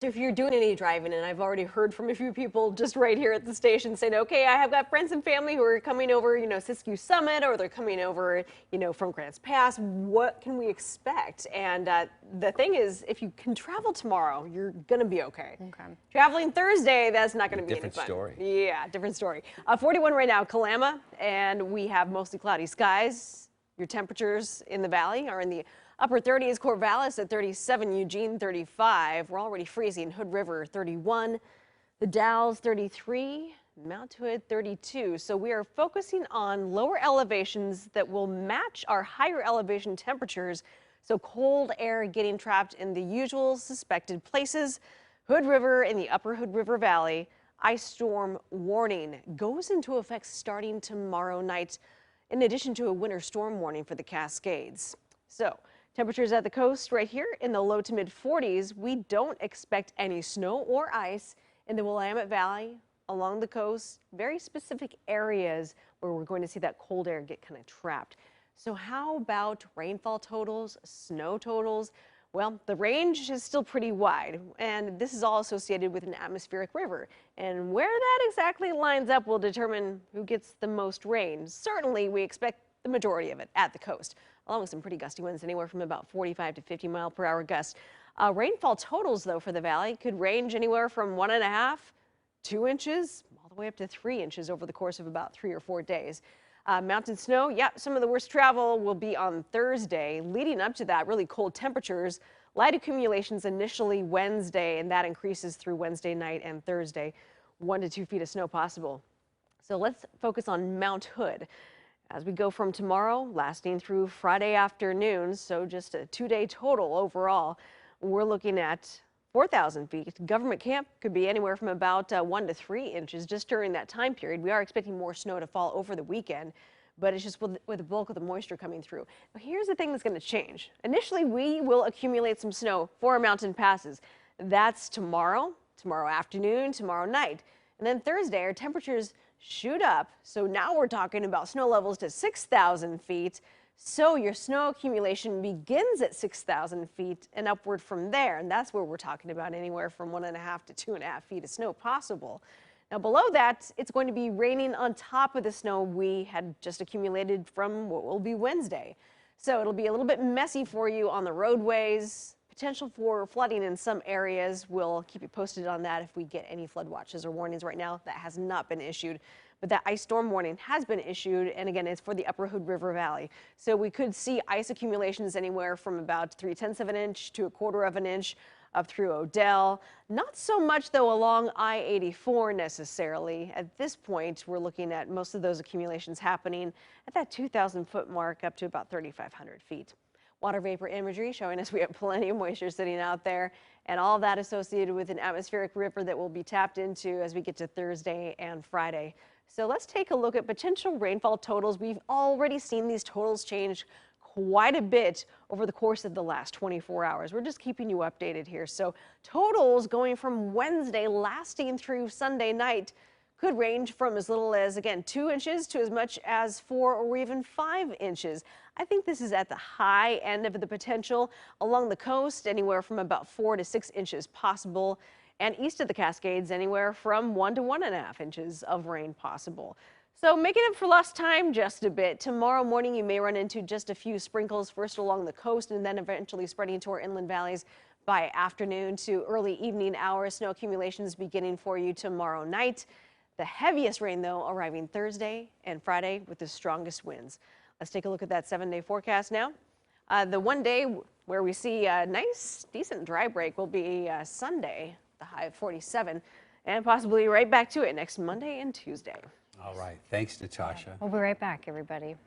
So if you're doing any driving, and I've already heard from a few people just right here at the station saying, okay, I have got friends and family who are coming over, Siskiyou Summit, or they're coming over, from Grants Pass. What can we expect? And the thing is, if you can travel tomorrow, you're going to be okay. Okay. Traveling Thursday, that's not going to be any Different fun. story. Yeah, different story. 41 right now, Kalama, and we have mostly cloudy skies. Your temperatures in the valley are in the upper 30s, Corvallis at 37, Eugene 35. We're already freezing. Hood River 31, the Dalles 33, Mount Hood 32. So we are focusing on lower elevations that will match our higher elevation temperatures. So cold air getting trapped in the usual suspected places. Hood River in the upper Hood River Valley. Ice storm warning goes into effect starting tomorrow night, in addition to a winter storm warning for the Cascades. So temperatures at the coast right here in the low to mid 40s. We don't expect any snow or ice in the Willamette Valley, along the coast, very specific areas where we're going to see that cold air get kind of trapped. So how about rainfall totals, snow totals? Well, the range is still pretty wide, and this is all associated with an atmospheric river. And where that exactly lines up will determine who gets the most rain. Certainly, we expect the majority of it at the coast, along with some pretty gusty winds, anywhere from about 45 to 50-mile-per-hour gusts. Rainfall totals, though, for the valley could range anywhere from 1.5, 2 inches, all the way up to 3 inches over the course of about 3 or 4 days. Mountain snow, yeah, some of the worst travel will be on Thursday. Leading up to that, really cold temperatures, light accumulations initially Wednesday, and that increases through Wednesday night and Thursday. 1 to 2 feet of snow possible. So let's focus on Mount Hood as we go from tomorrow, lasting through Friday afternoon. So just a 2-day total overall. We're looking at 4,000 feet. Government camp could be anywhere from about 1 to 3 inches just during that time period. We are expecting more snow to fall over the weekend, but it's just with the bulk of the moisture coming through. Now, here's the thing that's going to change. Initially, we will accumulate some snow for our mountain passes. That's tomorrow afternoon, tomorrow night. And then Thursday, our temperatures shoot up. So now we're talking about snow levels to 6,000 feet. So your snow accumulation begins at 6,000 feet and upward from there. And that's where we're talking about anywhere from 1.5 to 2.5 feet of snow possible. Now below that, it's going to be raining on top of the snow we had just accumulated from what will be Wednesday. So it'll be a little bit messy for you on the roadways. Potential for flooding in some areas. We'll keep you posted on that if we get any flood watches or warnings. Right now, that has not been issued. But that ice storm warning has been issued, and again, it's for the upper Hood River Valley. So we could see ice accumulations anywhere from about 3/10 of an inch to 1/4 of an inch up through Odell. Not so much, though, along I-84 necessarily. At this point, we're looking at most of those accumulations happening at that 2,000-foot mark up to about 3,500 feet. Water vapor imagery showing us we have plenty of moisture sitting out there, and all of that associated with an atmospheric river that will be tapped into as we get to Thursday and Friday. So let's take a look at potential rainfall totals. We've already seen these totals change quite a bit over the course of the last 24 hours. We're just keeping you updated here. So totals going from Wednesday lasting through Sunday night could range from as little as, again, 2 inches to as much as 4 or even 5 inches. I think this is at the high end of the potential. Along the coast, anywhere from about 4 to 6 inches possible. And east of the Cascades, anywhere from 1 to 1.5 inches of rain possible. So making up for lost time just a bit. Tomorrow morning, you may run into just a few sprinkles, first along the coast and then eventually spreading to our inland valleys by afternoon to early evening hours. Snow accumulations beginning for you tomorrow night. The heaviest rain, though, arriving Thursday and Friday with the strongest winds. Let's take a look at that 7-day forecast now. The one day where we see a nice, decent dry break will be Sunday, the high of 47, and possibly right back to it next Monday and Tuesday. All right. Thanks, Natasha. We'll be right back, everybody.